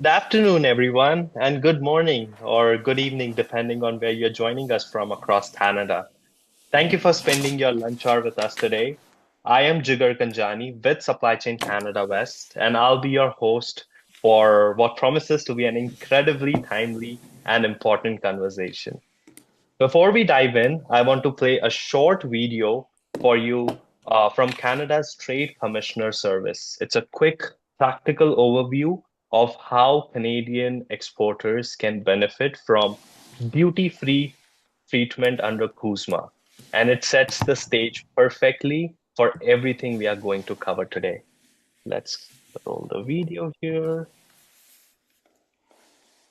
Good afternoon, everyone, and good morning or good evening, depending on where you're joining us from across Canada. Thank you for spending your lunch hour with us today. I am Jigar Kanjani with Supply Chain Canada West, and I'll be your host for what promises to be an incredibly timely and important conversation. Before we dive in, I want to play a short video for you from Canada's Trade Commissioner Service. It's a quick, practical overview of how Canadian exporters can benefit from duty-free treatment under CUSMA. And it sets the stage perfectly for everything we are going to cover today. Let's roll the video here.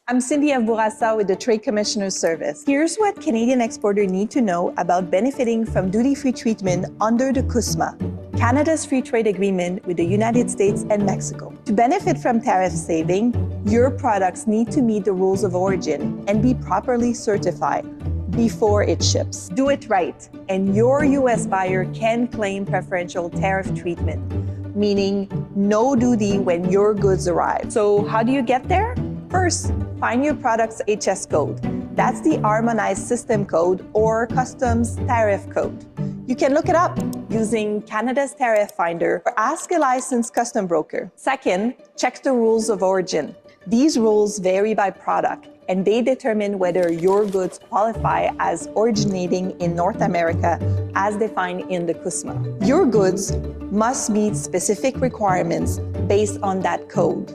I'm Cynthia Bourassa with the Trade Commissioner Service. Here's what Canadian exporters need to know about benefiting from duty-free treatment under the CUSMA, Canada's free trade agreement with the United States and Mexico. To benefit from tariff saving, your products need to meet the rules of origin and be properly certified before it ships. Do it right, and your U.S. buyer can claim preferential tariff treatment, meaning no duty when your goods arrive. So how do you get there? First, find your product's HS code. That's the Harmonized System Code or Customs Tariff Code. You can look it up using Canada's Tariff Finder or ask a licensed custom broker. Second, check the rules of origin. These rules vary by product, and they determine whether your goods qualify as originating in North America as defined in the CUSMA. Your goods must meet specific requirements based on that code.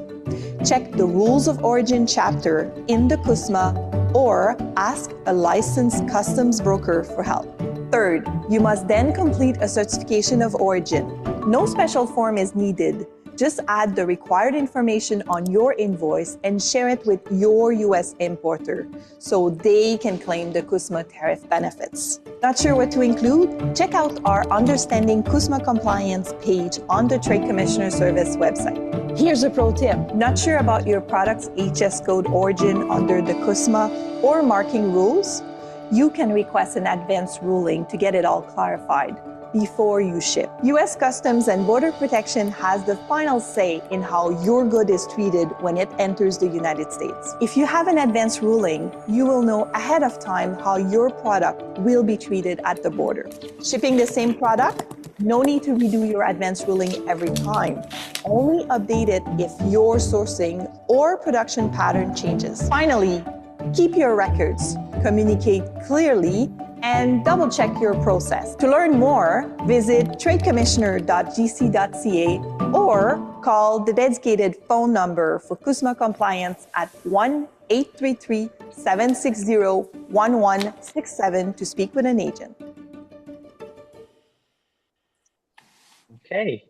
Check the Rules of Origin chapter in the CUSMA or ask a licensed customs broker for help. Third, you must then complete a certification of origin. No special form is needed. Just add the required information on your invoice and share it with your U.S. importer so they can claim the CUSMA tariff benefits. Not sure what to include? Check out our Understanding CUSMA Compliance page on the Trade Commissioner Service website. Here's a pro tip. Not sure about your product's HS code origin under the CUSMA or marking rules? You can request an advance ruling to get it all clarified before you ship. U.S. Customs and Border Protection has the final say in how your good is treated when it enters the United States. If you have an advance ruling, you will know ahead of time how your product will be treated at the border. Shipping the same product? No need to redo your advance ruling every time. Only update it if your sourcing or production pattern changes. Finally, keep your records, communicate clearly, and double-check your process. To learn more, visit tradecommissioner.gc.ca or call the dedicated phone number for CUSMA compliance at 1-833-760-1167 to speak with an agent. Okay,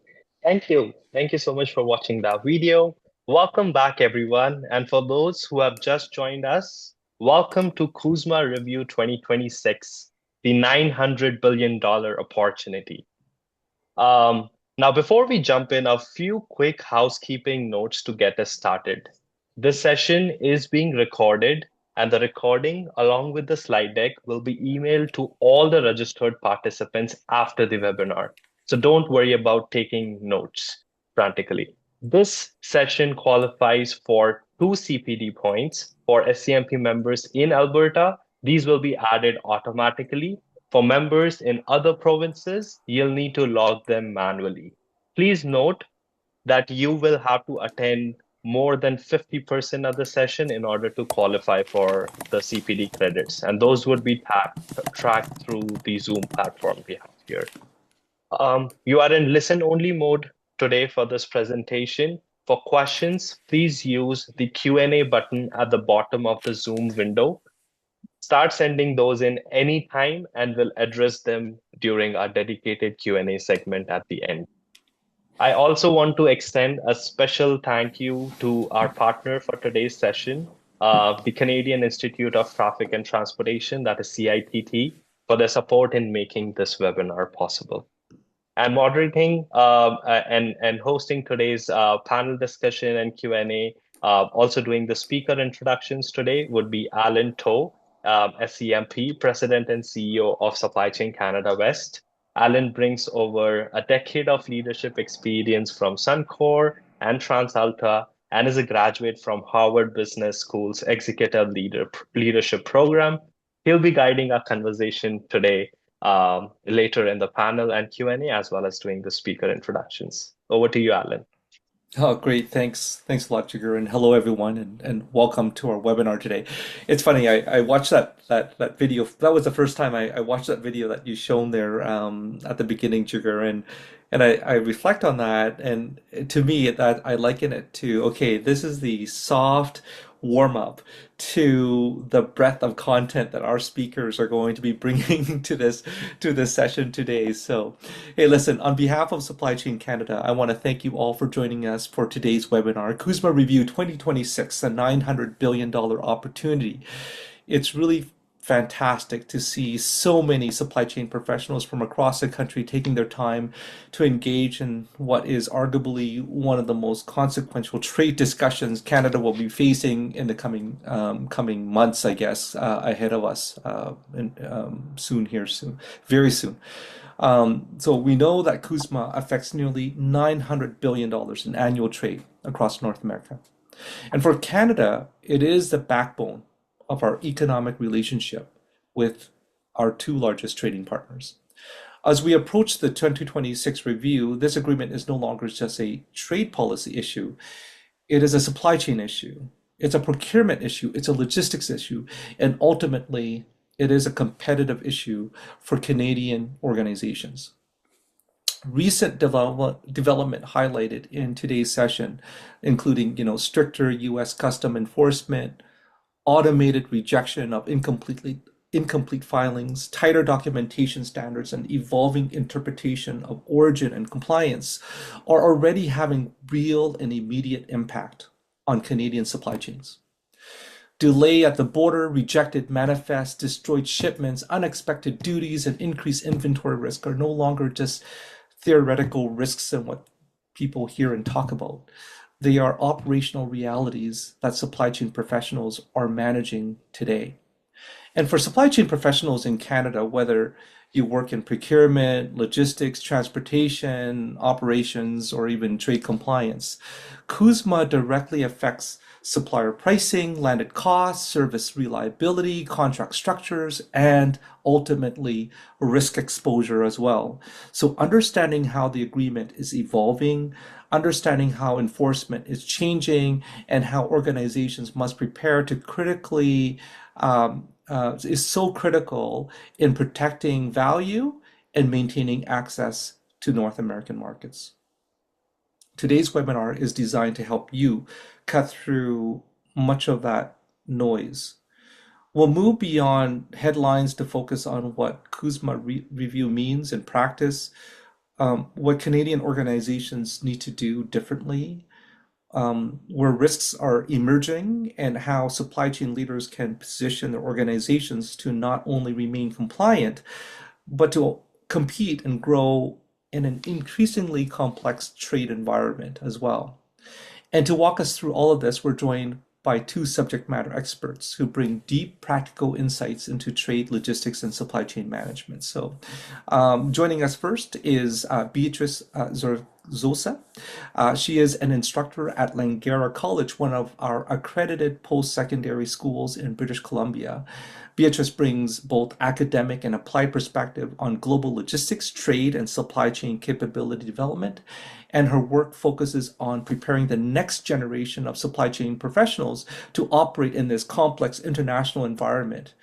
thank you. Thank you so much for watching that video. Welcome back, everyone. And for those who have just joined us, welcome to CUSMA Review 2026, the $900 billion opportunity. Now, before we jump in, a few quick housekeeping notes to get us started. This session is being recorded, and the recording, along with the slide deck, will be emailed to all the registered participants after the webinar. So don't worry about taking notes frantically. This session qualifies for 2 CPD points for SCMP members in Alberta. These will be added automatically. For members in other provinces, you'll need to log them manually. Please note that you will have to attend more than 50% of the session in order to qualify for the CPD credits. And those would be tracked through the Zoom platform we have here. You are in listen-only mode today for this presentation. For questions, please use the Q&A button at the bottom of the Zoom window. Start sending those in anytime, and we'll address them during our dedicated Q&A segment at the end. I also want to extend a special thank you to our partner for today's session, the Canadian Institute of Traffic and Transportation, that is CITT, for their support in making this webinar possible. And moderating and hosting today's panel discussion and Q&A, also doing the speaker introductions today would be Alan Toh, SCMP, President and CEO of Supply Chain Canada West. Alan brings over a decade of leadership experience from Suncor and TransAlta and is a graduate from Harvard Business School's Leadership Program. He'll be guiding our conversation today, later in the panel and Q&A, as well as doing the speaker introductions. Over to you, Alan. Oh, great. Thanks. Thanks a lot, Jigar. And hello, everyone, and welcome to our webinar today. It's funny, I watched that video. That was the first time I watched that video that you shown there at the beginning, Jigar. And I reflect on that. And to me, that I liken it to, okay, this is the soft warm up to the breadth of content that our speakers are going to be bringing to this session today. So, hey, listen, on behalf of Supply Chain Canada, I want to thank you all for joining us for today's webinar, CUSMA Review 2026, a $900 billion opportunity. It's really fantastic to see so many supply chain professionals from across the country taking their time to engage in what is arguably one of the most consequential trade discussions Canada will be facing in the coming months, I guess, ahead of us, very soon. So we know that CUSMA affects nearly $900 billion in annual trade across North America. And for Canada, it is the backbone of our economic relationship with our two largest trading partners. As we approach the 2026 review, this agreement is no longer just a trade policy issue. It is a supply chain issue. It's a procurement issue. It's a logistics issue. And ultimately, it is a competitive issue for Canadian organizations. Recent development highlighted in today's session, including stricter U.S. custom enforcement, automated rejection of incomplete filings, tighter documentation standards, and evolving interpretation of origin and compliance are already having real and immediate impact on Canadian supply chains. Delay at the border, rejected manifests, destroyed shipments, unexpected duties, and increased inventory risk are no longer just theoretical risks and what people hear and talk about. They are operational realities that supply chain professionals are managing today. And for supply chain professionals in Canada, whether you work in procurement, logistics, transportation, operations, or even trade compliance, CUSMA directly affects supplier pricing, landed costs, service reliability, contract structures, and ultimately risk exposure as well. So understanding how the agreement is evolving, understanding how enforcement is changing, and how organizations must prepare to is so critical in protecting value and maintaining access to North American markets. Today's webinar is designed to help you cut through much of that noise. We'll move beyond headlines to focus on what CUSMA review means in practice, what Canadian organizations need to do differently, where risks are emerging, and how supply chain leaders can position their organizations to not only remain compliant, but to compete and grow in an increasingly complex trade environment as well. And to walk us through all of this, we're joined by two subject matter experts who bring deep practical insights into trade, logistics, and supply chain management. So joining us first is Beatrice Zosa. She is an instructor at Langara College, one of our accredited post-secondary schools in British Columbia. Beatrice brings both academic and applied perspective on global logistics, trade, and supply chain capability development, and her work focuses on preparing the next generation of supply chain professionals to operate in this complex international environment.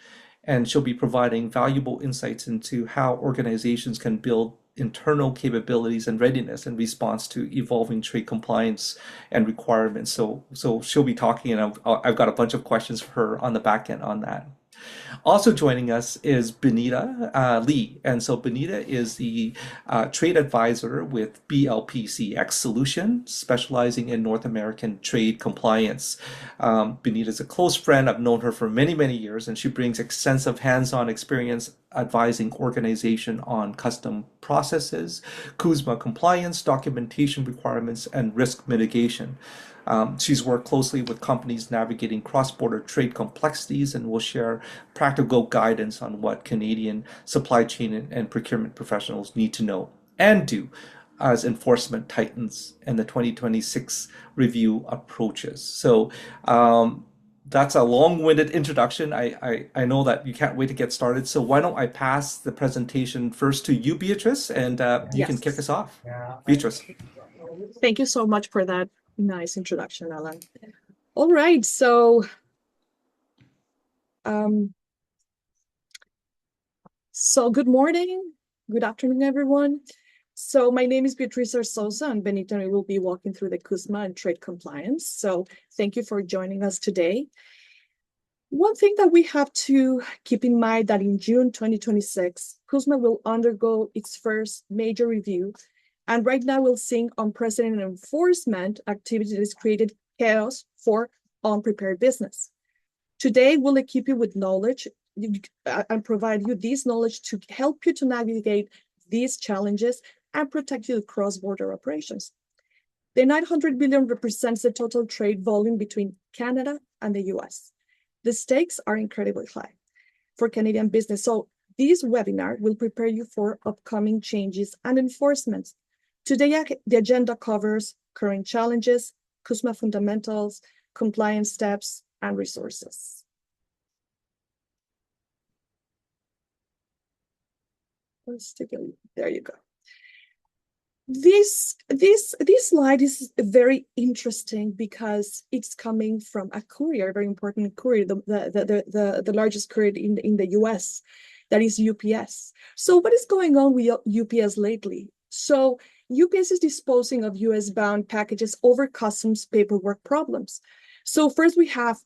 And she'll be providing valuable insights into how organizations can build internal capabilities and readiness in response to evolving trade compliance and requirements. So she'll be talking, and I've got a bunch of questions for her on the back end on that. Also joining us is Benita Lee. And so Benita is the trade advisor with BLPCX Solution, specializing in North American trade compliance. Benita is a close friend. I've known her for many, many years, and she brings extensive hands-on experience advising organization on custom processes, CUSMA compliance, documentation requirements, and risk mitigation. She's worked closely with companies navigating cross-border trade complexities and will share practical guidance on what Canadian supply chain and procurement professionals need to know and do as enforcement tightens and the 2026 review approaches. So that's a long-winded introduction. I know that you can't wait to get started. So why don't I pass the presentation first to you, Beatrice, and you can kick us off. Beatrice. Thank you so much for that nice introduction, Alan. All right, so good morning, good afternoon, everyone. So my name is Beatriz Arzosa, and Benito and I will be walking through the CUSMA and trade compliance. So thank you for joining us today. One thing that we have to keep in mind that in June 2026, CUSMA will undergo its first major review. And right now we're seeing unprecedented enforcement activity that has created chaos for unprepared business. Today, we'll equip you with knowledge and provide you this knowledge to help you to navigate these challenges and protect your cross-border operations. The 900 billion represents the total trade volume between Canada and the US. The stakes are incredibly high for Canadian business. So this webinar will prepare you for upcoming changes and enforcements. Today, the agenda covers current challenges, CUSMA fundamentals, compliance steps, and resources. Let's take a look. There you go. This slide is very interesting because it's coming from a courier, a very important courier, the largest courier in the US, that is UPS. So what is going on with UPS lately? So UPS is disposing of US-bound packages over customs paperwork problems. So first we have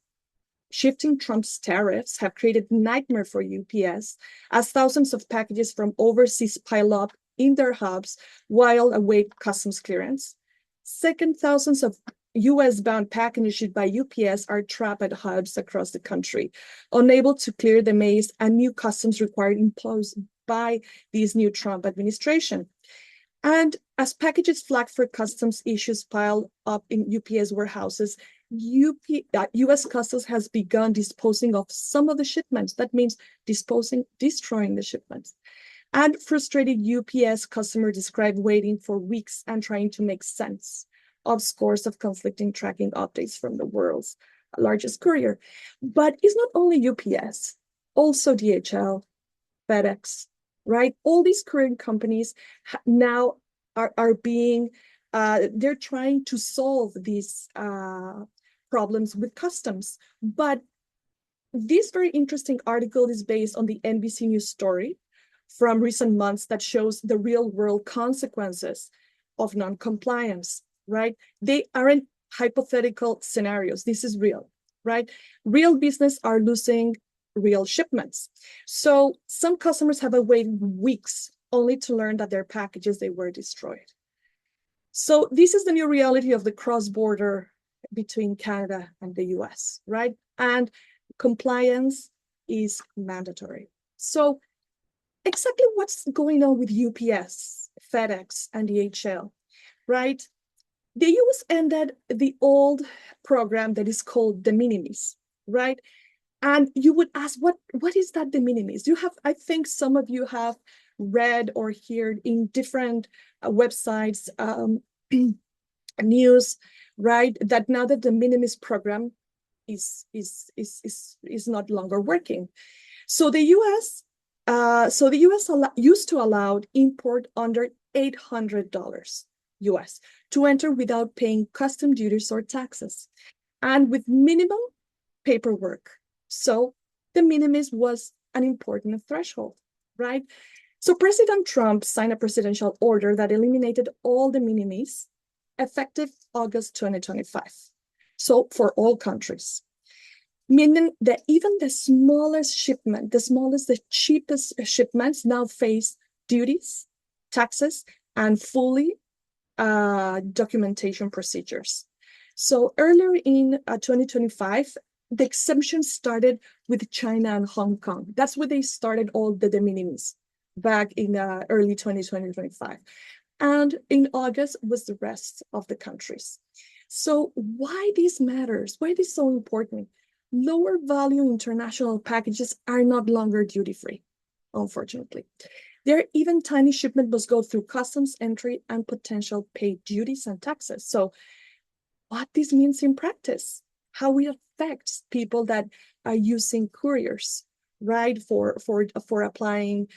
shifting Trump's tariffs have created nightmare for UPS as thousands of packages from overseas pile up in their hubs while await customs clearance. Second, thousands of US-bound packages issued by UPS are trapped at hubs across the country, unable to clear the maze and new customs required imposed by this new Trump administration. And as packages flagged for customs issues pile up in UPS warehouses, US Customs has begun disposing of some of the shipments. That means destroying the shipments. And frustrated UPS customer described waiting for weeks and trying to make sense of scores of conflicting tracking updates from the world's largest courier. But it's not only UPS, also DHL, FedEx, right? All these courier companies now are being, they're trying to solve these problems with customs. But this very interesting article is based on the NBC News story from recent months that shows the real world consequences of non-compliance, right? They aren't hypothetical scenarios. This is real, right? Real business are losing real shipments. So some customers have waited weeks only to learn that their packages, they were destroyed. So this is the new reality of the cross-border between Canada and the US, right? And compliance is mandatory. So exactly what's going on with UPS, FedEx, and DHL, right? The US ended the old program that is called the Minimis, right? And you would ask, what is that de minimis? I think some of you have read or heard in different websites, news, right? That now that the minimis program is not longer working. So the US used to allow import under $800 US to enter without paying custom duties or taxes, and with minimal paperwork. So the minimis was an important threshold, right? So President Trump signed a presidential order that eliminated all the minimis effective August 2025. So for all countries, meaning that even the smallest shipment, the cheapest shipments now face duties, taxes, and fully documentation procedures. So earlier in 2025, the exemption started with China and Hong Kong. That's where they started all the de minimis back in early 2025. And in August was the rest of the countries. So why this matters? Why this is so important? Lower value international packages are not longer duty-free, unfortunately. There, even tiny shipment must go through customs entry and potential paid duties and taxes. So what this means in practice, how it affects people that are using couriers, right, for applying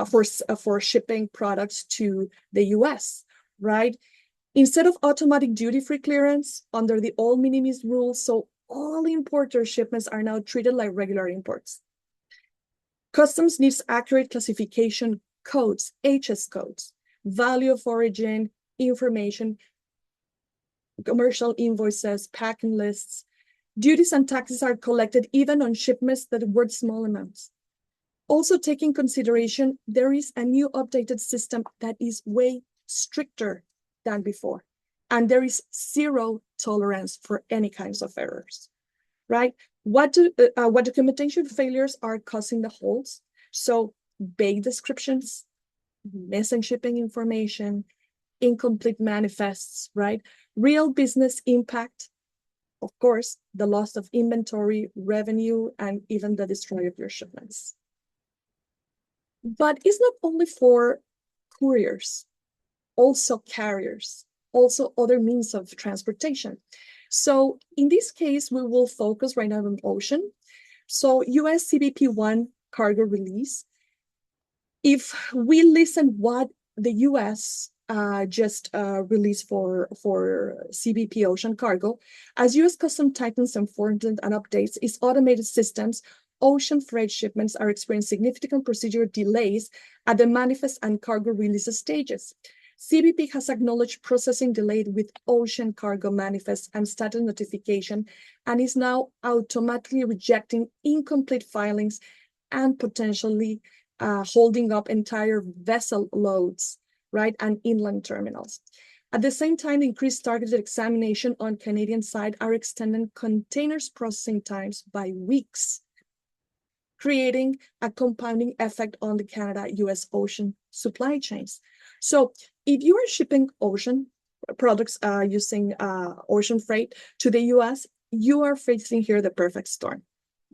for shipping products to the US, right? Instead of automatic duty-free clearance under the old minimis rules, so all importer shipments are now treated like regular imports. Customs needs accurate classification codes, HS codes, value of origin, information, commercial invoices, packing lists. Duties and taxes are collected even on shipments that were small amounts. Also taking consideration, there is a new updated system that is way stricter than before. And there is zero tolerance for any kinds of errors, right? What documentation failures are causing the holes? So vague descriptions, missing shipping information, incomplete manifests, right? Real business impact, of course, the loss of inventory, revenue, and even the destroy of your shipments. But it's not only for couriers, also carriers, also other means of transportation. So in this case, we will focus right now on ocean. So US CBP-1 cargo release. If we listen what the US just released for CBP ocean cargo, as US Customs tightens enforcement and updates its automated systems, ocean freight shipments are experiencing significant procedural delays at the manifest and cargo release stages. CBP has acknowledged processing delayed with ocean cargo manifest and status notification, and is now automatically rejecting incomplete filings and potentially holding up entire vessel loads, right, and inland terminals. At the same time, increased targeted examination on Canadian side are extending containers processing times by weeks, creating a compounding effect on the Canada-US ocean supply chains. So if you are shipping ocean products using ocean freight to the US, you are facing here the perfect storm.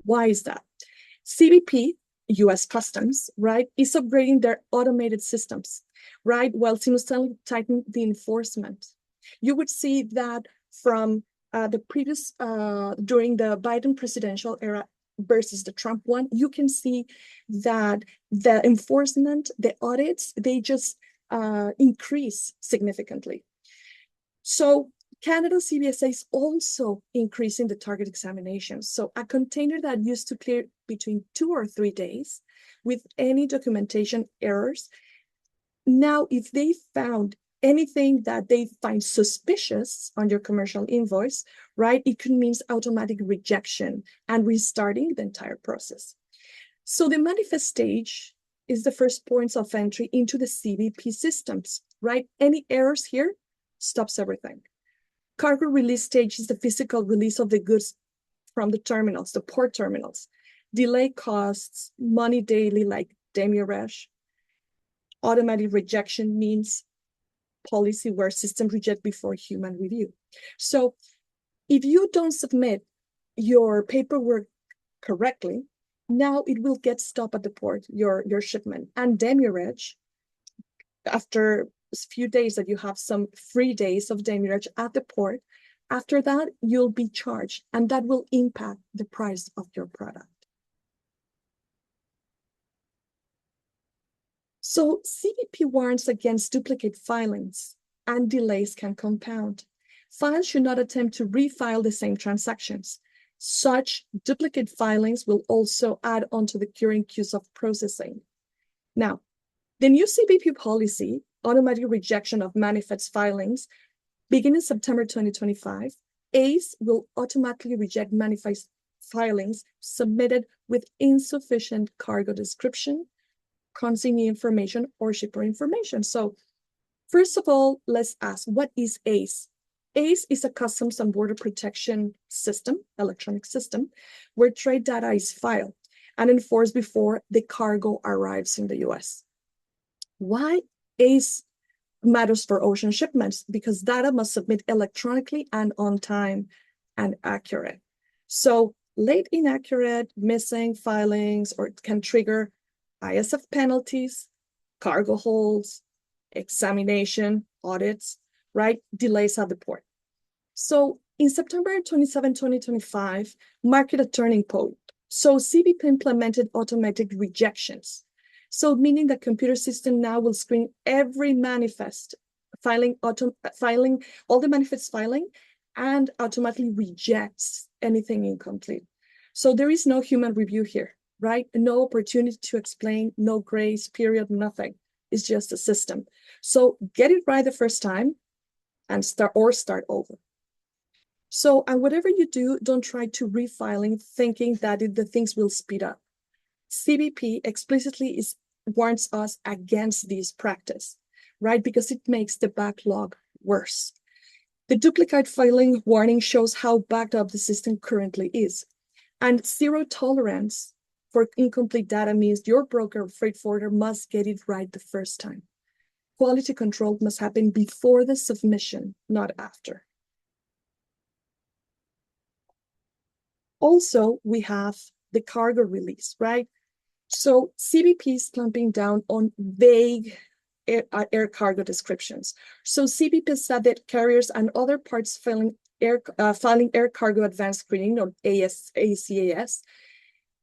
Why is that? CBP, US Customs, right, is upgrading their automated systems, right, while simultaneously tightening the enforcement. You would see that from the previous, during the Biden presidential era versus the Trump one, you can see that the enforcement, the audits, they just increase significantly. So Canada CBSA is also increasing the target examinations. So a container that used to clear between 2 or 3 days with any documentation errors, now if they found anything that they find suspicious on your commercial invoice, right, it could mean automatic rejection and restarting the entire process. So the manifest stage is the first points of entry into the CBP systems, right? Any errors here stops everything. Cargo release stage is the physical release of the goods from the terminals, the port terminals. Delay costs money daily, like demurrage. Automatic rejection means policy where system reject before human review. So if you don't submit your paperwork correctly, now it will get stopped at the port, your shipment. And demurrage, after a few days that you have some free days of demurrage at the port, after that, you'll be charged, and that will impact the price of your product. So CBP warns against duplicate filings, and delays can compound. Files should not attempt to refile the same transactions. Such duplicate filings will also add on to the current queues of processing. Now, the new CBP policy, automatic rejection of manifest filings, beginning September 2025, ACE will automatically reject manifest filings submitted with insufficient cargo description, consignee information, or shipper information. So first of all, let's ask, what is ACE? ACE is a Customs and Border Protection system, electronic system, where trade data is filed and enforced before the cargo arrives in the US. Why ACE matters for ocean shipments? Because data must submit electronically and on time and accurate. So late, inaccurate, missing filings, or it can trigger ISF penalties, cargo holds, examination, audits, right? Delays at the port. So in September 27, 2025, marked a turning point. So CBP implemented automatic rejections. So meaning the computer system now will screen every manifest, filing all the manifest filing, and automatically rejects anything incomplete. So there is no human review here, right? No opportunity to explain, no grace period, nothing. It's just a system. So get it right the first time and start over. So, and whatever you do, don't try to refiling thinking that the things will speed up. CBP explicitly warns us against this practice, right? Because it makes the backlog worse. The duplicate filing warning shows how backed up the system currently is. And zero tolerance for incomplete data means your broker or freight forwarder must get it right the first time. Quality control must happen before the submission, not after. Also, we have the cargo release, right? So CBP is clamping down on vague air cargo descriptions. So CBP said that carriers and other parts filing air cargo advanced screening, or ACAS,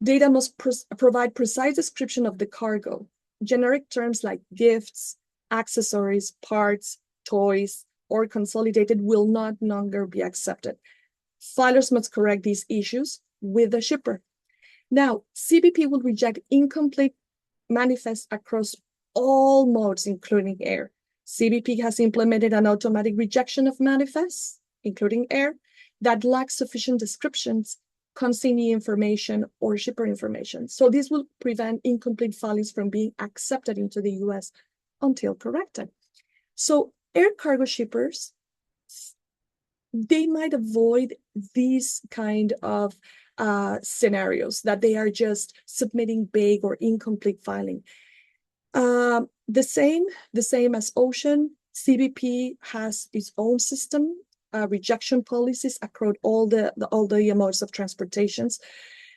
data must provide precise description of the cargo. Generic terms like gifts, accessories, parts, toys, or consolidated will not longer be accepted. Filers must correct these issues with the shipper. Now, CBP will reject incomplete manifests across all modes, including air. CBP has implemented an automatic rejection of manifests, including air, that lack sufficient descriptions, consignee information, or shipper information. So this will prevent incomplete filings from being accepted into the US until corrected. So air cargo shippers, they might avoid these kind of scenarios that they are just submitting vague or incomplete filing. The same as ocean, CBP has its own system, rejection policies across all the modes of transportations.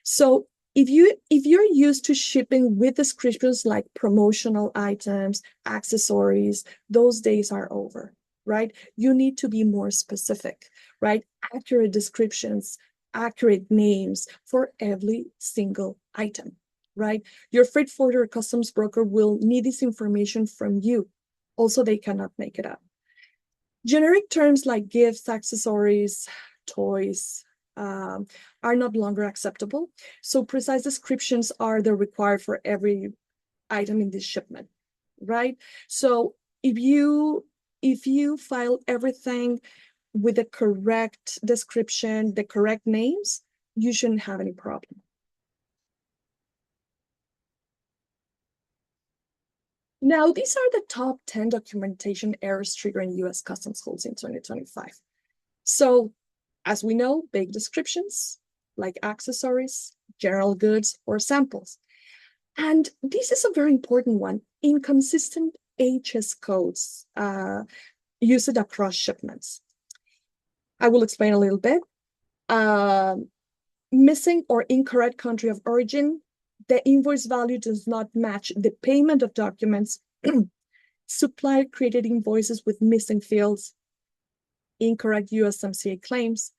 So if you're used to shipping with descriptions like promotional items, accessories, those days are over, right? You need to be more specific, right? Accurate descriptions, accurate names for every single item, right? Your freight forwarder or customs broker will need this information from you. Also, they cannot make it up. Generic terms like gifts, accessories, toys are no longer acceptable. So precise descriptions are the required for every item in this shipment, right? So if you file everything with the correct description, the correct names, you shouldn't have any problem. Now, these are the top 10 documentation errors triggering US customs holds in 2025. So, as we know, vague descriptions like accessories, general goods, or samples. And this is a very important one, inconsistent HS codes used across shipments. I will explain a little bit. Missing or incorrect country of origin, the invoice value does not match the payment of documents, supplier created invoices with missing fields, incorrect USMCA claims,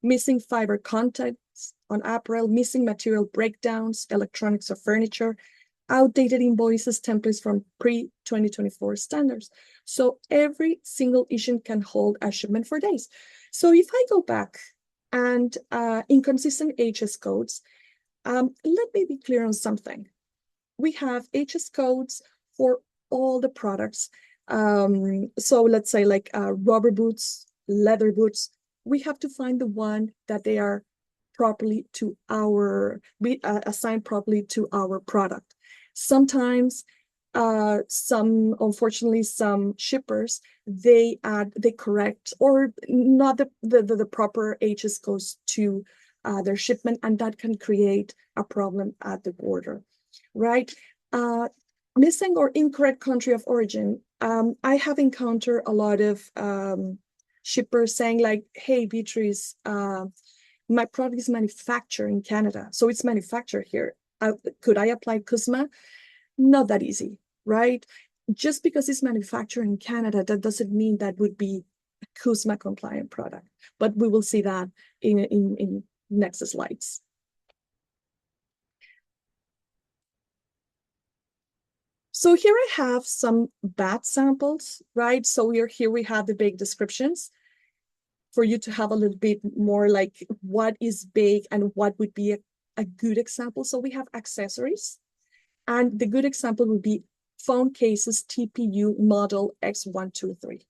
missing fiber contents on apparel, missing material breakdowns, electronics or furniture, outdated invoices, templates from pre-2024 standards. So every single issue can hold a shipment for days. So if I go back and inconsistent HS codes, let me be clear on something. We have HS codes for all the products. So let's say like rubber boots, leather boots, we have to find the one that they are properly to assigned properly to our product. Sometimes, unfortunately, some shippers, they correct or not the proper HS codes to their shipment, and that can create a problem at the border, right? Missing or incorrect country of origin. I have encountered a lot of shippers saying like, hey, Beatrice, my product is manufactured in Canada, so it's manufactured here. Could I apply CUSMA? Not that easy. right? Just because it's manufactured in Canada, that doesn't mean that would be a CUSMA compliant product. But we will see that in next slides. So here I have some batch samples, right? So here we have the bake descriptions for you to have a little bit more like what is bake and what would be a good example. So we have accessories, and the good example would be phone cases TPU model X123.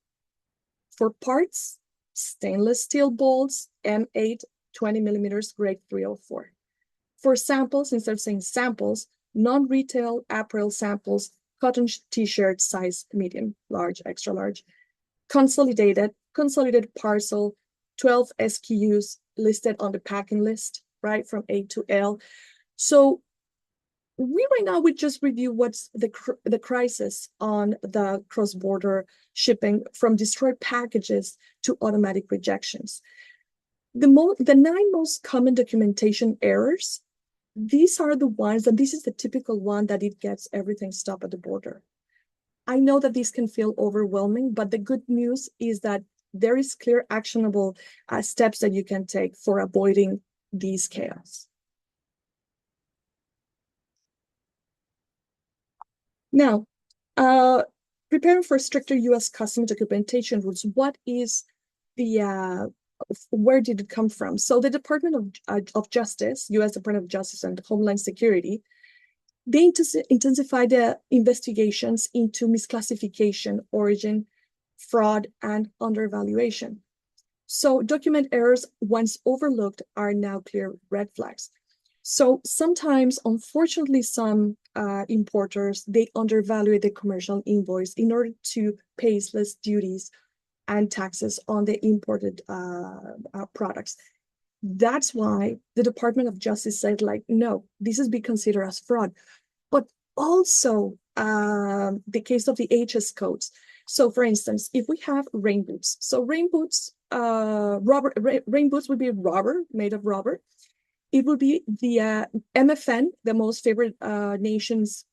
For parts, stainless steel bolts, M8, 20 millimeters, grade 304. For samples, instead of saying samples, non-retail apparel samples, cotton t-shirt size medium, large, extra large, consolidated parcel, 12 SKUs listed on the packing list, right, from A to L. So we right now would just review what's the crisis on the cross-border shipping from destroyed packages to automatic rejections. The 9 most common documentation errors, these are the ones, and this is the typical one that it gets everything stopped at the border. I know that this can feel overwhelming, but the good news is that there is clear actionable steps that you can take for avoiding these chaos. Now, preparing for stricter U.S. customs documentation rules, what is the, where did it come from? So the Department of Justice, U.S. Department of Justice and Homeland Security, they intensify the investigations into misclassification, origin, fraud, and undervaluation. So document errors, once overlooked, are now clear red flags. So sometimes, unfortunately, some importers, they undervalue the commercial invoice in order to pay less duties and taxes on the imported products. That's why the Department of Justice said, like, no, this is be considered as fraud. But also the case of the HS codes. So for instance, if we have rain boots, so rain boots, rain boots would be rubber, made of rubber. It would be the MFN, the most favored nation's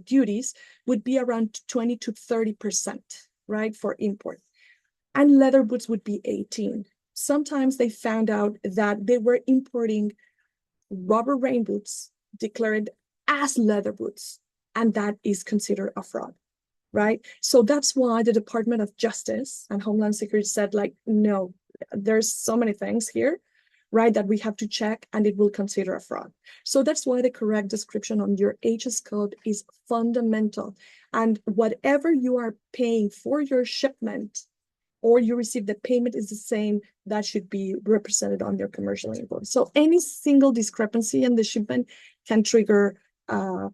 duties, would be around 20 to 30%, right, for import. And leather boots would be 18. Sometimes they found out that they were importing rubber rain boots declared as leather boots, and that is considered a fraud, right? So that's why the Department of Justice and Homeland Security said, like, no, there's so many things here, right, that we have to check, and it will consider a fraud. So that's why the correct description on your HS code is fundamental. And whatever you are paying for your shipment, or you receive the payment is the same, that should be represented on your commercial invoice. So any single discrepancy in the shipment can trigger a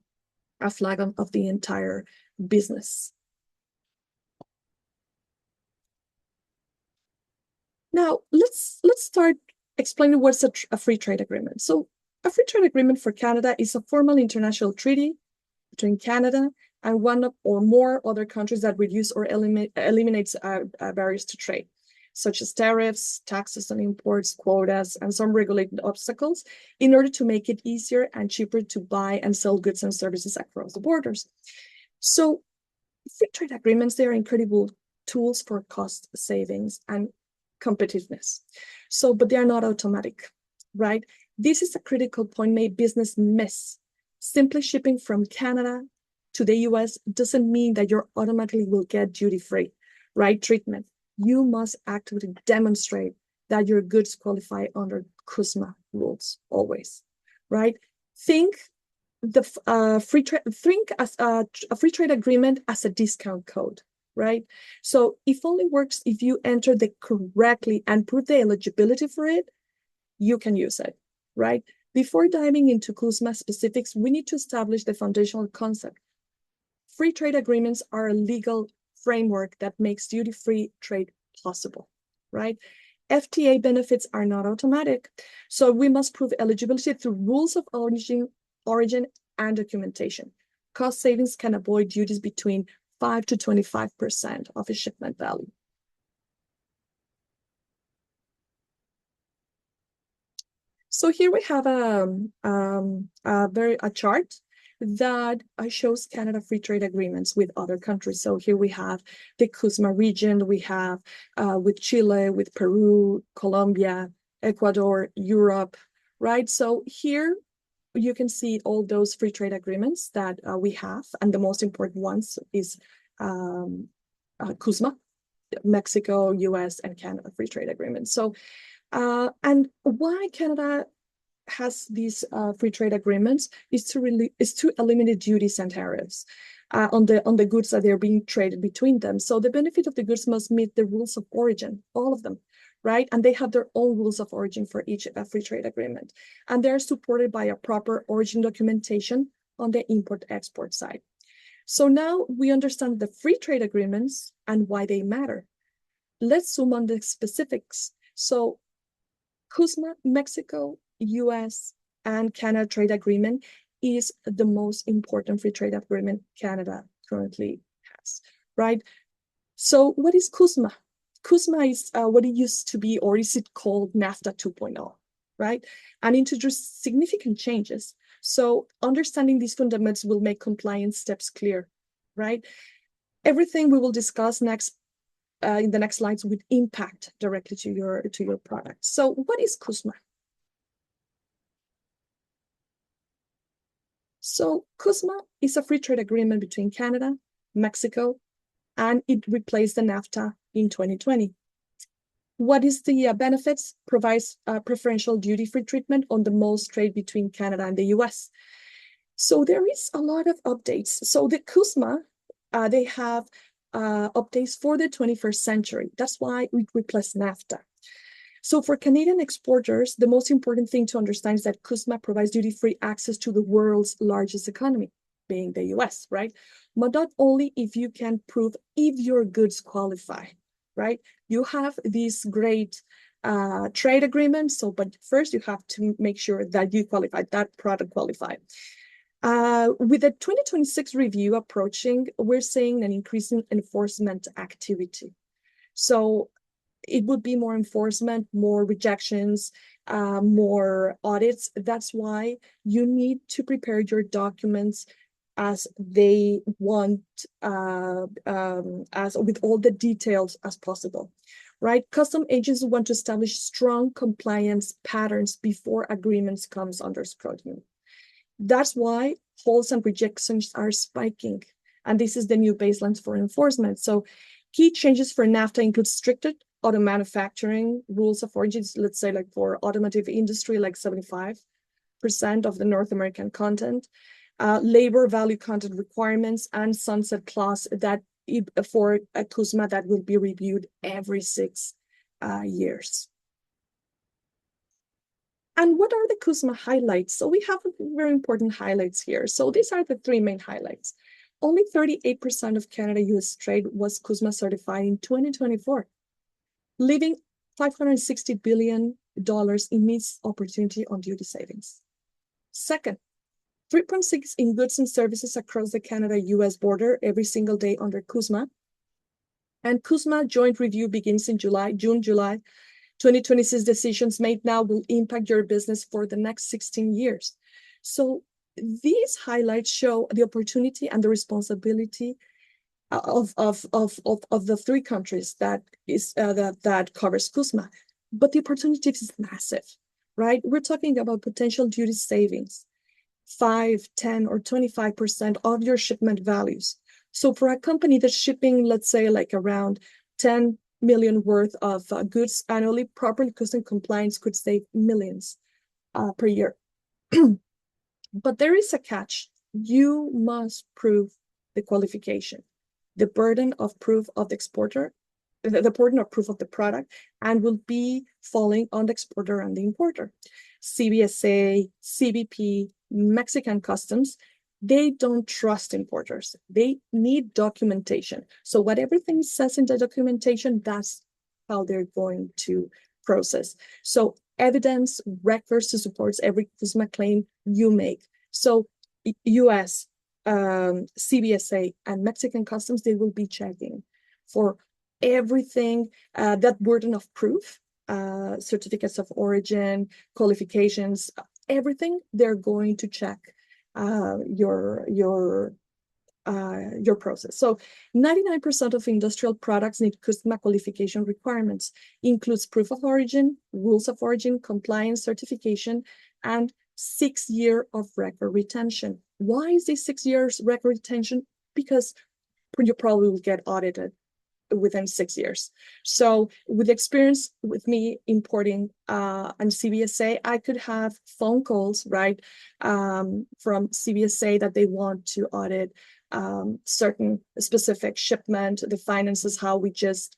flag of the entire business. Now, let's start explaining what's a free trade agreement. So a free trade agreement for Canada is a formal international treaty between Canada and one or more other countries that reduce or eliminates barriers to trade, such as tariffs, taxes on imports, quotas, and some regulated obstacles, in order to make it easier and cheaper to buy and sell goods and services across the borders. So free trade agreements, they are incredible tools for cost savings and competitiveness. So, but they are not automatic, right? This is a critical point made business miss. Simply shipping from Canada to the US doesn't mean that you automatically will get duty-free, right, treatment. You must actively demonstrate that your goods qualify under CUSMA rules always, right? Think a free trade agreement as a discount code, right? So it only works if you enter the correctly and prove the eligibility for it, you can use it, right? Before diving into CUSMA specifics, we need to establish the foundational concept. Free trade agreements are a legal framework that makes duty-free trade possible, right? FTA benefits are not automatic, so we must prove eligibility through rules of origin and documentation. Cost savings can avoid duties between 5 to 25% of a shipment value. So here we have a chart that shows Canada free trade agreements with other countries. So here we have the CUSMA region, we have with Chile, with Peru, Colombia, Ecuador, Europe, right? So here you can see all those free trade agreements that we have, and the most important ones is CUSMA, Mexico, US, and Canada free trade agreements. So, and why Canada has these free trade agreements is to eliminate duties and tariffs on the goods that they're being traded between them. So the benefit of the goods must meet the rules of origin, all of them, right? And they have their own rules of origin for each free trade agreement. And they're supported by a proper origin documentation on the import-export side. So now we understand the free trade agreements and why they matter. Let's zoom on the specifics. So CUSMA, Mexico, US, and Canada trade agreement is the most important free trade agreement Canada currently has, right? So what is CUSMA? CUSMA is what it used to be, or is it called NAFTA 2.0, right? And introduced significant changes. So understanding these fundamentals will make compliance steps clear, right? Everything we will discuss next in the next slides would impact directly to your product. So what is CUSMA? So CUSMA is a free trade agreement between Canada, Mexico, and it replaced the NAFTA in 2020. What is the benefits? Provides preferential duty-free treatment on the most trade between Canada and the US. So there is a lot of updates. So the CUSMA, they have updates for the 21st century. That's why we replaced NAFTA. So for Canadian exporters, the most important thing to understand is that CUSMA provides duty-free access to the world's largest economy, being the US, right? But not only if you can prove if your goods qualify, right? You have these great trade agreements, but first you have to make sure that you qualify, that product qualified. With the 2026 review approaching, we're seeing an increase in enforcement activity. So it would be more enforcement, more rejections, more audits. That's why you need to prepare your documents as they want, as with all the details as possible, right? Custom agents want to establish strong compliance patterns before agreements comes under scrutiny. That's why holds and rejections are spiking. And this is the new baselines for enforcement. So key changes for NAFTA include stricter auto manufacturing rules of origin, let's say like for automotive industry, like 75% of the North American content, labor value content requirements, and sunset clause that for a CUSMA that will be reviewed every 6 years. And what are the CUSMA highlights? So we have very important highlights here. So these are the 3 main highlights. Only 38% of Canada-US trade was CUSMA certified in 2024, leaving $560 billion in missed opportunity on duty savings. Second, 3.6 in goods and services across the Canada-US border every single day under CUSMA. And CUSMA joint review begins in June, July. 2026 decisions made now will impact your business for the next 16 years. So these highlights show the opportunity and the responsibility of the 3 countries that covers CUSMA. But the opportunity is massive, right? We're talking about potential duty savings, 5, 10, or 25% of your shipment values. So for a company that's shipping, let's say like around 10 million worth of goods annually, properly custom compliance could save millions per year. But there is a catch. You must prove the qualification, the burden of proof of the exporter, the burden of proof of the product, and will be falling on the exporter and the importer. CBSA, CBP, Mexican customs, they don't trust importers. They need documentation. So what everything says in the documentation, that's how they're going to process. So evidence, records to support every CUSMA claim you make. So US, CBSA, and Mexican customs, they will be checking for everything, that burden of proof, certificates of origin, qualifications, everything they're going to check your process. So 99% of industrial products need CUSMA qualification requirements, includes proof of origin, rules of origin, compliance certification, and 6 years of record retention. Why is this 6 years record retention? Because you probably will get audited within 6 years. So with experience with me importing and CBSA, I could have phone calls, right, from CBSA that they want to audit certain specific shipment, the finances, how we just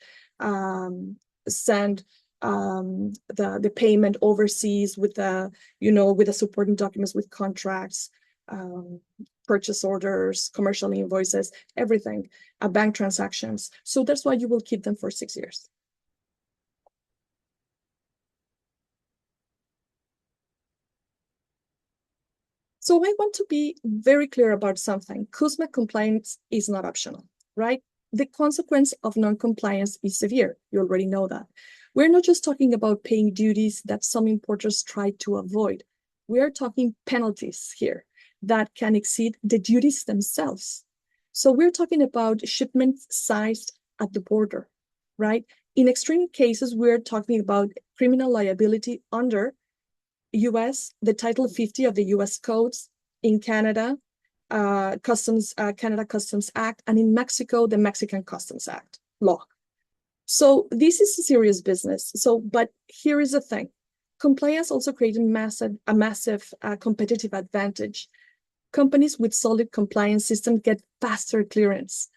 send the payment overseas with the, with the supporting documents, with contracts, purchase orders, commercial invoices, everything, bank transactions. So that's why you will keep them for 6 years. So I want to be very clear about something. CUSMA compliance is not optional, right? The consequence of non-compliance is severe. You already know that. We're not just talking about paying duties that some importers try to avoid. We are talking penalties here that can exceed the duties themselves. So we're talking about shipments sized at the border, right? In extreme cases, we're talking about criminal liability under the Title 50 of the US codes, in Canada, Canada Customs Act, and in Mexico, the Mexican Customs Act law. So this is a serious business. But here is the thing. Compliance also created a massive competitive advantage. Companies with solid compliance systems get faster clearance,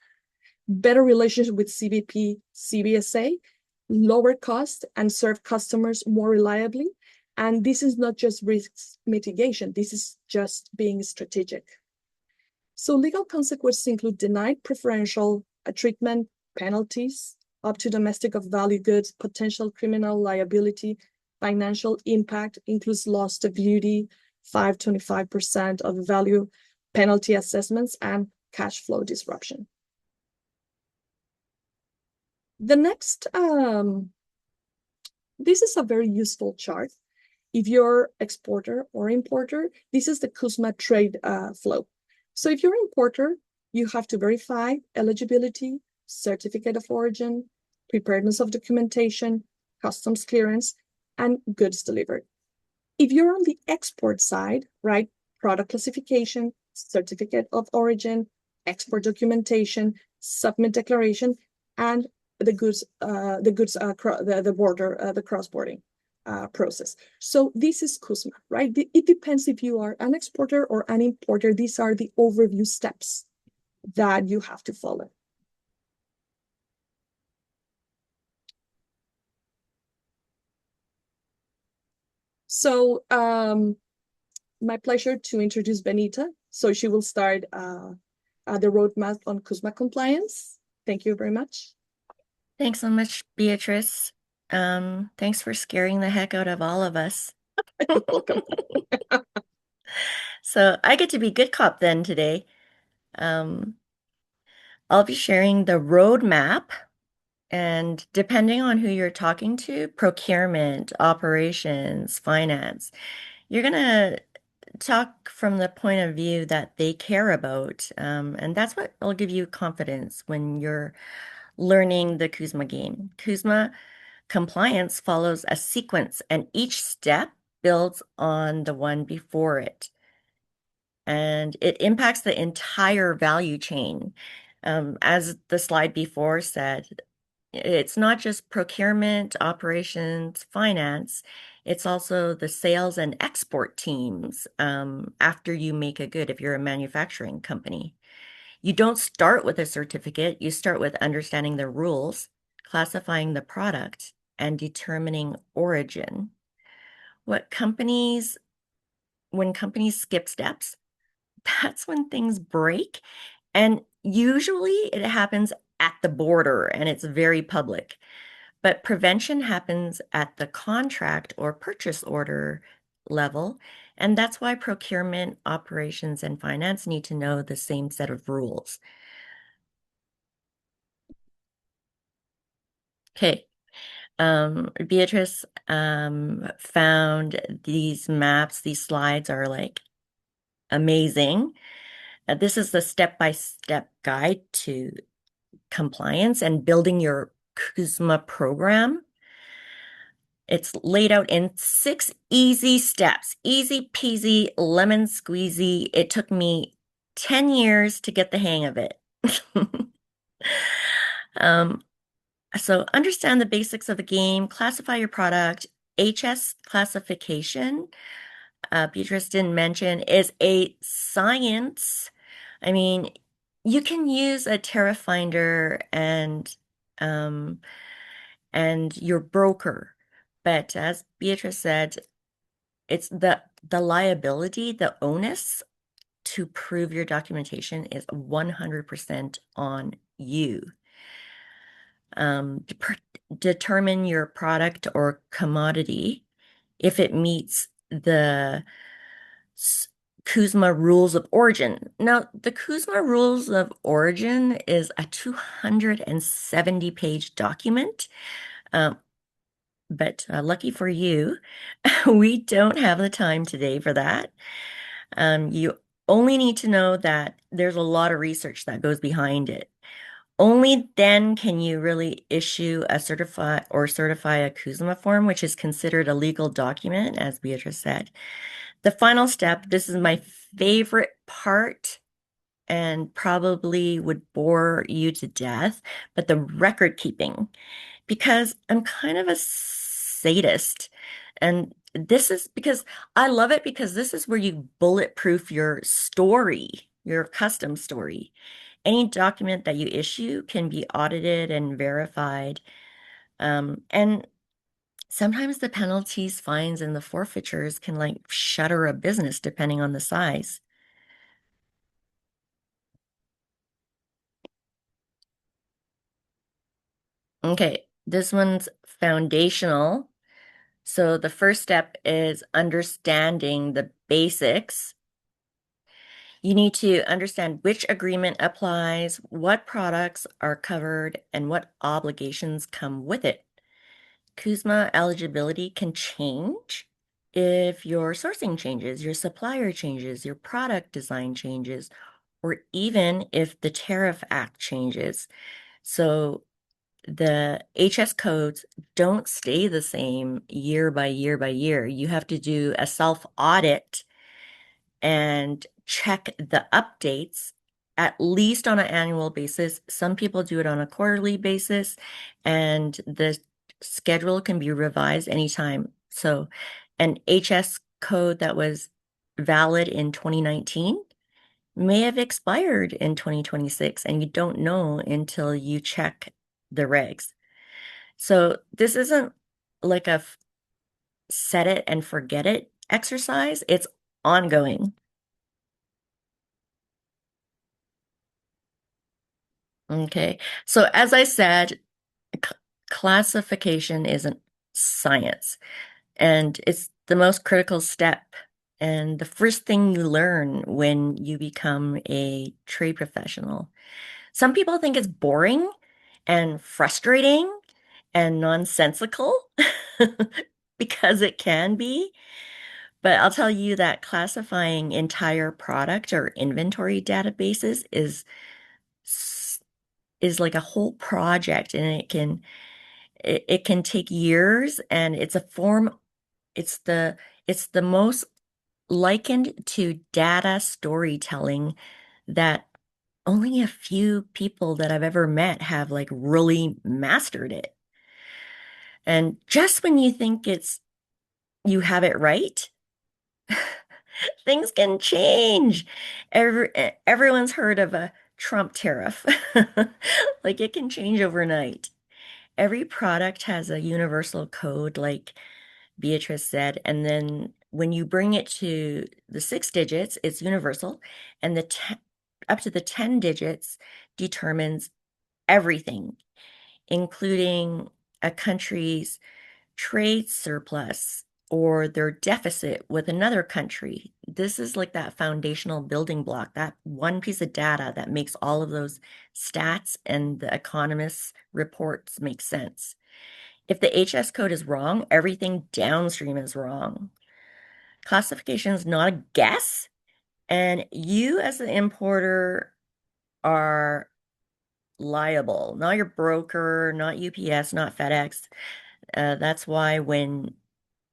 better relationship with CBP, CBSA, lower cost, and serve customers more reliably. And this is not just risk mitigation. This is just being strategic. So legal consequences include denied preferential treatment, penalties, up to domestic of value goods, potential criminal liability, financial impact includes loss of duty, 5-25% of value penalty assessments, and cash flow disruption. The next, this is a very useful chart. If you're exporter or importer, this is the CUSMA trade flow. So if you're an importer, you have to verify eligibility, certificate of origin, preparedness of documentation, customs clearance, and goods delivered. If you're on the export side, right, product classification, certificate of origin, export documentation, submit declaration, and the cross-boarding process. So this is CUSMA, right? It depends if you are an exporter or an importer. These are the overview steps that you have to follow. So my pleasure to introduce Benita. So she will start the roadmap on CUSMA compliance. Thank you very much. Thanks so much, Beatrice. Thanks for scaring the heck out of all of us. You're welcome. So I get to be good cop then today. I'll be sharing the roadmap, and depending on who you're talking to, procurement, operations, finance, you're gonna talk from the point of view that they care about. And that's what will give you confidence when you're learning the CUSMA game. CUSMA compliance follows a sequence, and each step builds on the one before it. And it impacts the entire value chain. As the slide before said, it's not just procurement, operations, finance. It's also the sales and export teams after you make a good, if you're a manufacturing company. You don't start with a certificate. You start with understanding the rules, classifying the product, and determining origin. When companies skip steps, that's when things break. And usually it happens at the border and it's very public. But prevention happens at the contract or purchase order level. And that's why procurement, operations, and finance need to know the same set of rules. Okay. Beatrice found these maps. These slides are like amazing. This is the step-by-step guide to compliance and building your CUSMA program. It's laid out in 6 easy steps, easy peasy, lemon squeezy. It took me 10 years to get the hang of it. Um, so understand the basics of the game, classify your product. HS classification, Beatrice didn't mention, is a science. I mean, you can use a tariff finder and your broker, but as Beatrice said, it's the liability, the onus to prove your documentation is 100% on you. Determine your product or commodity if it meets the CUSMA rules of origin. Now, the CUSMA rules of origin is a 270-page document. But lucky for you, we don't have the time today for that. You only need to know that there's a lot of research that goes behind it. Only then can you really issue a certify a CUSMA form, which is considered a legal document, as Beatrice said. The final step, this is my favorite part and probably would bore you to death, but the record keeping, because I'm kind of a sadist. And this is because I love it, because this is where you bulletproof your story, your custom story. Any document that you issue can be audited and verified. And sometimes the penalties, fines, and the forfeitures can like shutter a business depending on the size. Okay, this one's foundational. So the first step is understanding the basics. You need to understand which agreement applies, what products are covered, and what obligations come with it. CUSMA eligibility can change if your sourcing changes, your supplier changes, your product design changes, or even if the Tariff Act changes. So the HS codes don't stay the same year by year by year. You have to do a self-audit and check the updates at least on an annual basis. Some people do it on a quarterly basis, and the schedule can be revised anytime. So an HS code that was valid in 2019 may have expired in 2026, and you don't know until you check the regs. So this isn't like a set it and forget it exercise. It's ongoing. Okay. So as I said, classification isn't science, and it's the most critical step. And the first thing you learn when you become a trade professional. Some people think it's boring and frustrating and nonsensical because it can be. But I'll tell you that classifying entire product or inventory databases is like a whole project, and it can take years, and it's the most likened to data storytelling that only a few people that I've ever met have like really mastered it. And just when you think you have it right, things can change. Everyone's heard of a Trump tariff. Like it can change overnight. Every product has a universal code, like Beatrice said, and then when you bring it to the 6 digits, it's universal, and up to the 10 digits determines everything, including a country's trade surplus or their deficit with another country. This is like that foundational building block, that one piece of data that makes all of those stats and the economists' reports make sense. If the HS code is wrong, everything downstream is wrong. Classification is not a guess, And you as the importer are liable, not your broker, not UPS, not FedEx. That's why when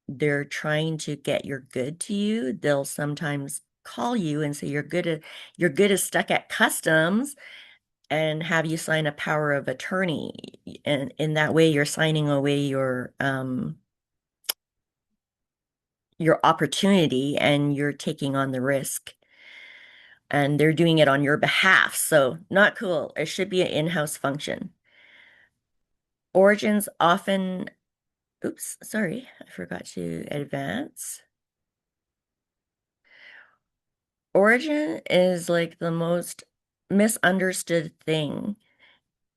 they're trying to get your good to you, they'll sometimes call you and say your good is stuck at customs and have you sign a power of attorney. And in that way, you're signing away your opportunity and you're taking on the risk. And they're doing it on your behalf. So not cool. It should be an in-house function. Origins often, oops, sorry, I forgot to advance. Origin is like the most misunderstood thing.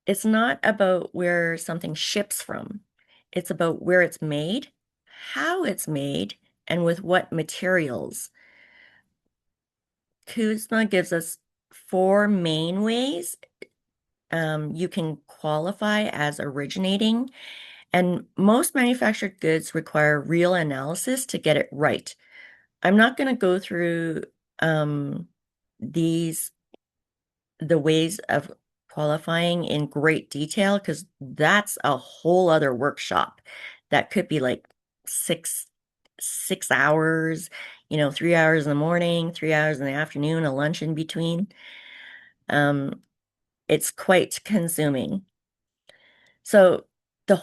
It's not about where something ships from. It's about where it's made, how it's made, and with what materials. CUSMA gives us four main ways you can qualify as originating, and most manufactured goods require real analysis to get it right. I'm not going to go through these the ways of qualifying in great detail because that's a whole other workshop that could be like six hours, 3 hours in the morning, 3 hours in the afternoon, a lunch in between. It's quite consuming. So the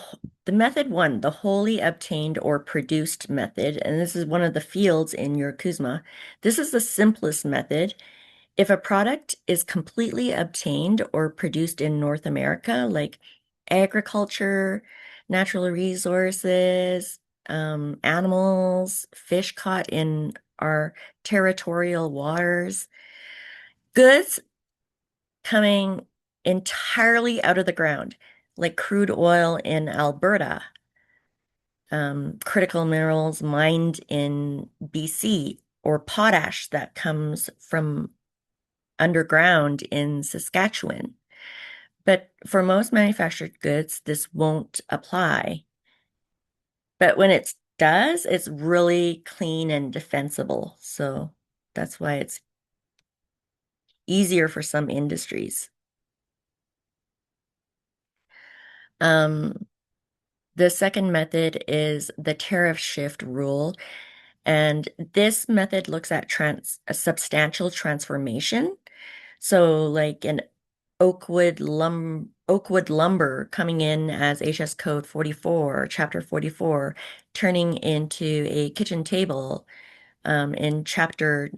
the method one, the wholly obtained or produced method, and this is one of the fields in your CUSMA. This is the simplest method. If a product is completely obtained or produced in North America, like agriculture, natural resources, animals, fish caught in our territorial waters, goods coming entirely out of the ground, like crude oil in Alberta, critical minerals mined in BC, or potash that comes from underground in Saskatchewan. But for most manufactured goods, this won't apply. But when it does, it's really clean and defensible. So that's why it's easier for some industries. Um, the second method is the tariff shift rule. And this method looks at a substantial transformation. So like an oakwood lumber coming in as HS code 44, chapter 44, turning into a kitchen table in chapter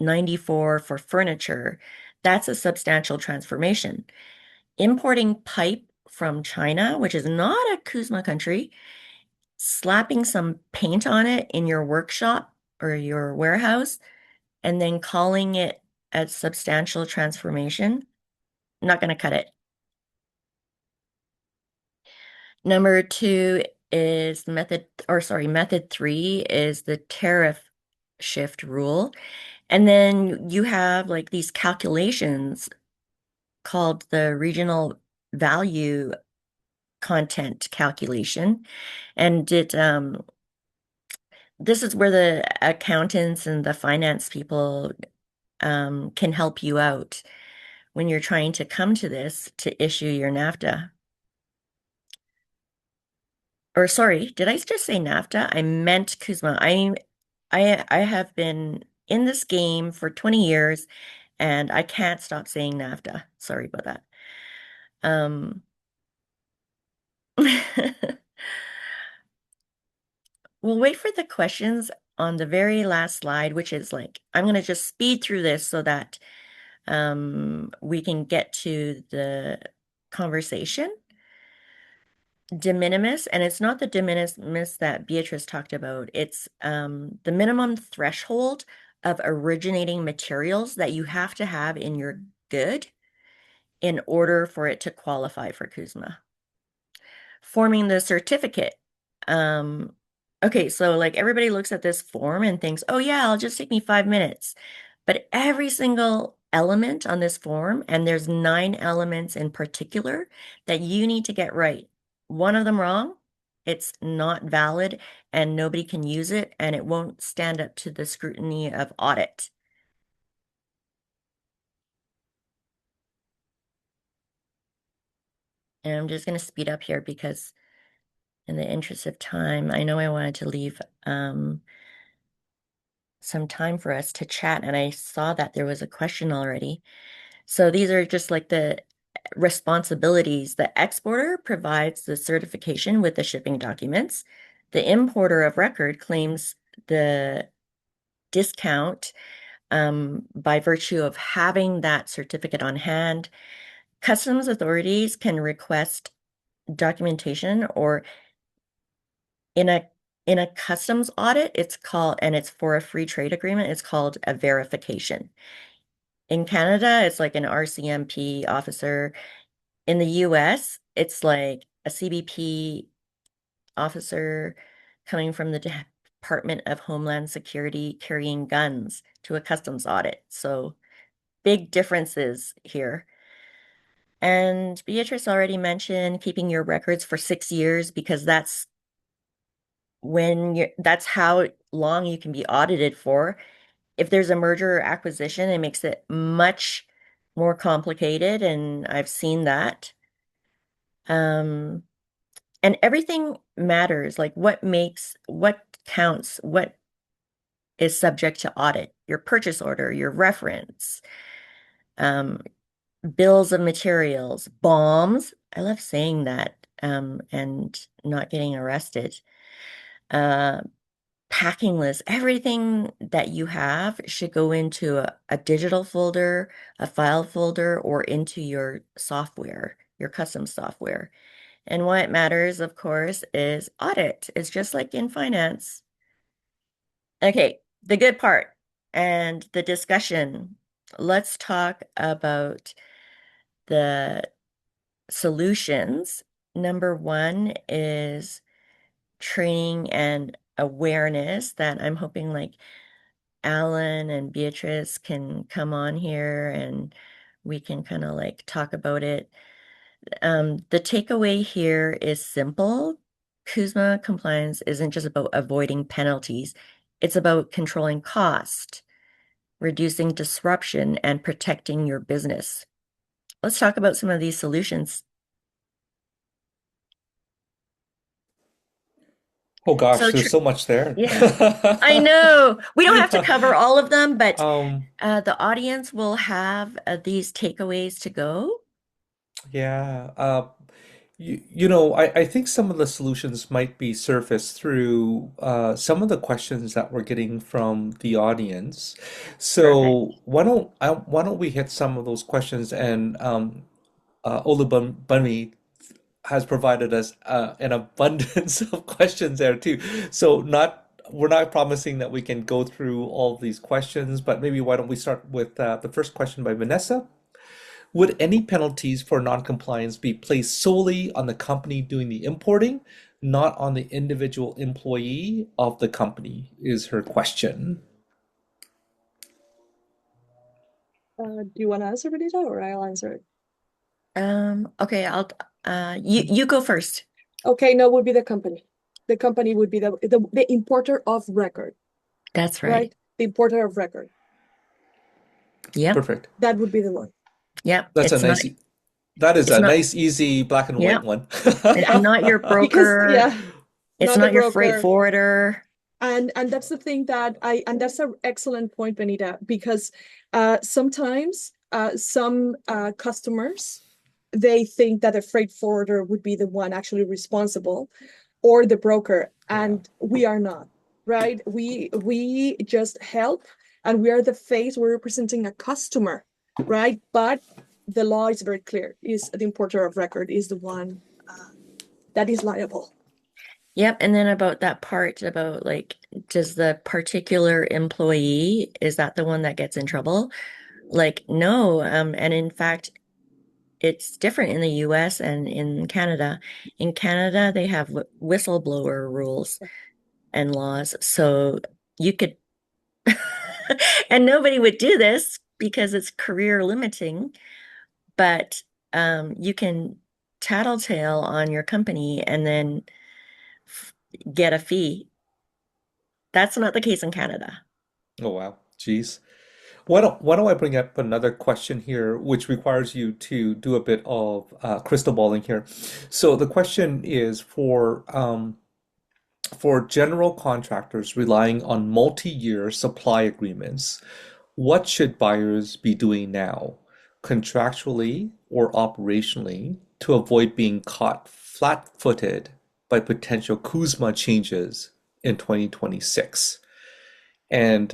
94 for furniture. That's a substantial transformation. Importing pipe from China, which is not a CUSMA country, slapping some paint on it in your workshop or your warehouse, and then calling it a substantial transformation, not going to cut it. Number two is method three is the tariff shift rule. And then you have like these calculations called the regional value content calculation. And this is where the accountants and the finance people can help you out when you're trying to come to this to issue your NAFTA. Or sorry, did I just say NAFTA? I meant CUSMA. I have been in this game for 20 years and I can't stop saying NAFTA. Sorry about that. We'll wait for the questions on the very last slide, which is like, I'm going to just speed through this so that we can get to the conversation. De minimis, and it's not the de minimis that Beatrice talked about. It's the minimum threshold of originating materials that you have to have in your good in order for it to qualify for CUSMA. Forming the certificate. Okay, so like everybody looks at this form and thinks, oh yeah, it'll just take me 5 minutes. But every single element on this form, and there's 9 elements in particular that you need to get right. One of them wrong, it's not valid and nobody can use it and it won't stand up to the scrutiny of audit. And I'm just going to speed up here because in the interest of time, I know I wanted to leave some time for us to chat, and I saw that there was a question already. So these are just like the responsibilities. The exporter provides the certification with the shipping documents. The importer of record claims the discount by virtue of having that certificate on hand. Customs authorities can request documentation, or in a customs audit, it's called, and it's for a free trade agreement, it's called a verification. In Canada, it's like an RCMP officer. In the US, it's like a CBP officer coming from the Department of Homeland Security carrying guns to a customs audit. So big differences here. And Beatrice already mentioned keeping your records for 6 years because that's how long you can be audited for. If there's a merger or acquisition, it makes it much more complicated, and I've seen that. And everything matters, like what counts, what is subject to audit, your purchase order, your reference, um, bills of materials, bombs. I love saying that, and not getting arrested. Uh, Packing list, everything that you have should go into a digital folder, a file folder, or into your software, your custom software. And what matters, of course, is audit. It's just like in finance. Okay, the good part and the discussion. Let's talk about the solutions. Number one is training and awareness that I'm hoping like Alan and Beatrice can come on here and we can kind of like talk about it. The takeaway here is simple. CUSMA compliance isn't just about avoiding penalties, it's about controlling cost, reducing disruption, and protecting your business. Let's talk about some of these solutions. Oh gosh, So, there's so much there. yeah, I know we don't have to cover all of them, but Um, the audience will have these takeaways to go. yeah. I think some of the solutions might be surfaced through some of the questions that we're getting from the audience. Perfect. So why don't we hit some of those questions, and Olubunmi has provided us an abundance of questions there too. So not we're not promising that we can go through all these questions, but maybe why don't we start with the first question by Vanessa? Would any penalties for non-compliance be placed solely on the company doing the importing, not on the individual employee of the company? Is her question. Do you want to answer, Benita, or I'll answer it? Okay, you go first. Okay, no, would be the company. The company would be the importer of record, That's right? right. The importer of record. Yep. Perfect. That would be the one. Yep. That's a that is It's a not, nice, easy black and white yep. one. It's not your Because broker. yeah, It's not the not your freight broker. forwarder. And that's the thing and that's an excellent point, Benita, because sometimes some customers, they think that a freight forwarder would be the one actually responsible, or the broker, Yeah. and we are not, right? We just help, and we are the face. We're representing a customer, right? But the law is very clear: is the importer of record is the one that is liable. Yep. And then about that part about like, does the particular employee, is that the one that gets in trouble? Like, no. And in fact, it's different in the US and in Canada. In Canada, they have whistleblower rules and laws. So you could, and nobody would do this because it's career limiting, but you can tattletale on your company and then get a fee. That's not the case in Canada. Oh wow. Jeez. Why don't I bring up another question here, which requires you to do a bit of crystal balling here. So the question is for general contractors relying on multi-year supply agreements, what should buyers be doing now, contractually or operationally, to avoid being caught flat-footed by potential CUSMA changes in 2026? And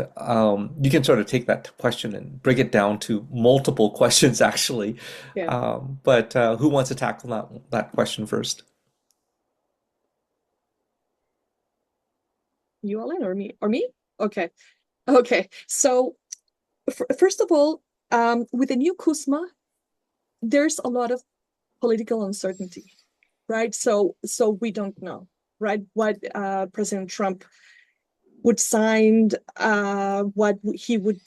you can sort of take that question and break it down to multiple questions, actually. Yeah. But who wants to tackle that question first? You, Ellen, or me? Or me? Okay. Okay. So first of all, with the new CUSMA, there's a lot of political uncertainty, right? So we don't know, right, what President Trump would sign, what he would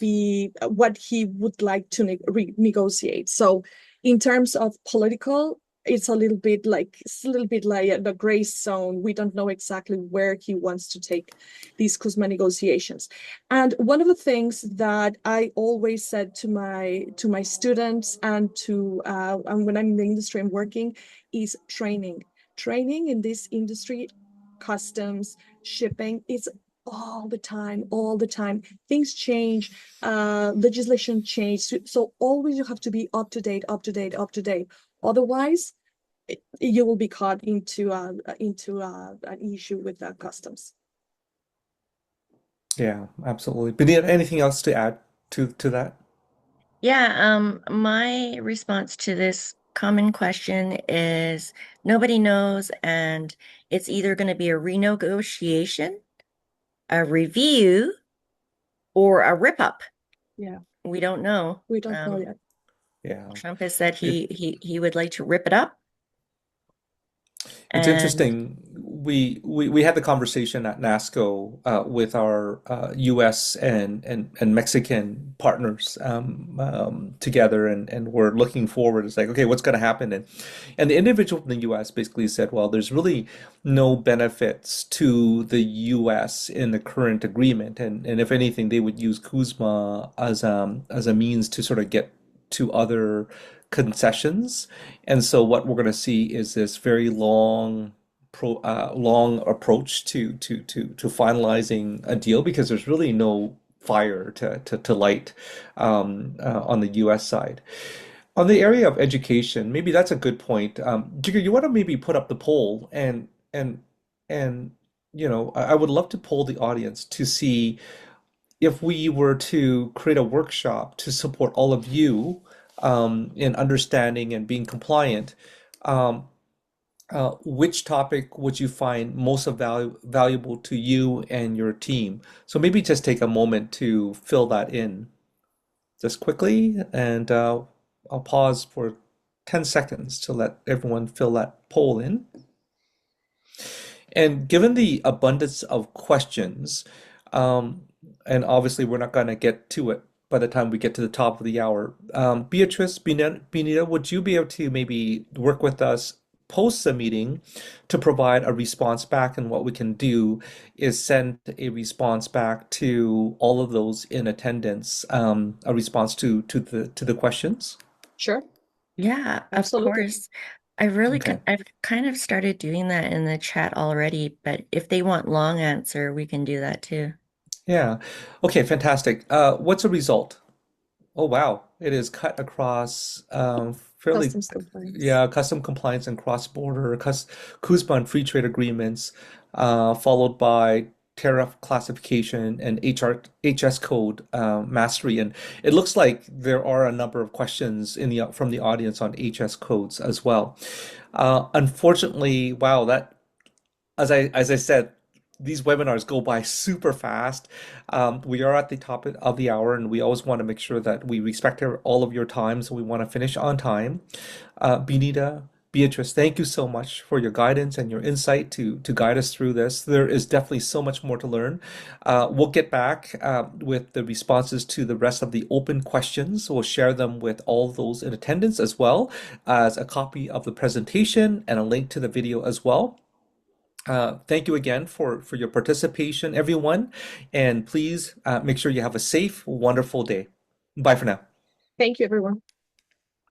like to renegotiate. So in terms of political, it's a little bit like the gray zone. We don't know exactly where he wants to take these CUSMA negotiations. And one of the things that I always said to my students and when I'm in the industry I'm working is training. Training in this industry, customs, shipping, is all the time. Things change, legislation change. So always you have to be up to date. Otherwise, you will be caught into an issue with customs. Yeah, absolutely. Benita, anything else to add to that? Yeah, my response to this common question is nobody knows, and it's either going to be a renegotiation, a review, or a rip-up. Yeah, We don't know. we don't know yet. Yeah. Trump has said It, he would like to rip it up. It's And interesting. We had the conversation at NASCO with our U.S. and Mexican partners together, and we're looking forward. It's like, okay, what's going to happen? And the individual from the U.S. basically said, well, there's really no benefits to the U.S. in the current agreement, and if anything, they would use CUSMA as a means to sort of get to other concessions. And so what we're going to see is this very long approach to finalizing a deal, because there's really no fire to light on the U.S. side. On the area of education, maybe that's a good point. Jigger, you want to maybe put up the poll, and I would love to poll the audience to see if we were to create a workshop to support all of you in understanding and being compliant, um, which topic would you find most valuable to you and your team? So maybe just take a moment to fill that in just quickly, and I'll pause for 10 seconds to let everyone fill that poll in. And given the abundance of questions, um, and obviously we're not going to get to it by the time we get to the top of the hour, Beatrice, Benita, would you be able to maybe work with us post the meeting to provide a response back? And what we can do is send a response back to all of those in attendance, a response to the questions. Sure, yeah, of absolutely. course. Okay. I've kind of started doing that in the chat already, but if they want long answer, we can do that too. Yeah. Okay, fantastic. What's the result? Oh, wow. It is cut across fairly, Customs compliance. yeah, custom compliance and cross-border, CUSMA and free trade agreements, followed by tariff classification and HS code mastery. And it looks like there are a number of questions from the audience on HS codes as well. Unfortunately, wow, that as I said, these webinars go by super fast. We are at the top of the hour, and we always want to make sure that we respect all of your time, so we want to finish on time. Benita, Beatrice, thank you so much for your guidance and your insight to guide us through this. There is definitely so much more to learn. We'll get back with the responses to the rest of the open questions. We'll share them with all those in attendance, as well as a copy of the presentation and a link to the video as well. Thank you again for your participation, everyone, and please make sure you have a safe, wonderful day. Bye for now. Thank you, everyone.